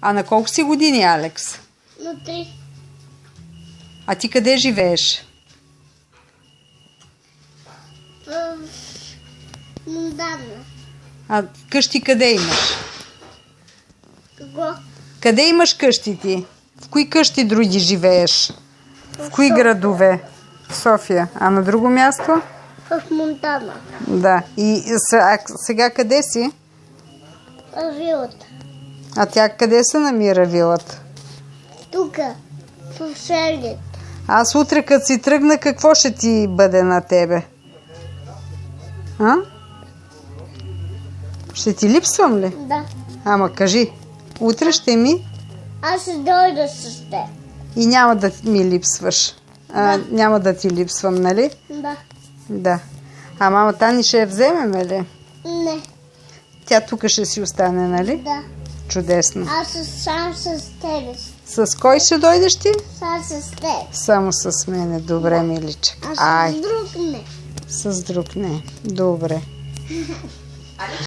А на колко си години, Алекс? На 3. А ти къде живееш? В Монтана. А къщи къде имаш? Какво? Къде имаш къщи ти? В кои къщи други живееш? В кои градове? В София. А на друго място? В Монтана. Да. И сега къде си? В вилата. А тя къде се намира вилата? Тук. В селите. Аз утре, като си тръгна, какво ще ти бъде на тебе? А? Ще ти липсвам ли? Да. Ама кажи, утре ще ми Аз ще дойда с теб. и няма да ми липсваш. Няма да ти липсвам, нали? Да. Да. А мама Тани ще я вземем ли? Не. Тя тук ще си остане, нали? Да. Чудесно. Аз сам с тебе. С кой ще дойдеш ти? Сам с теб. Само с мене. Добре, миличък. А с друг не. С друг не. Добре.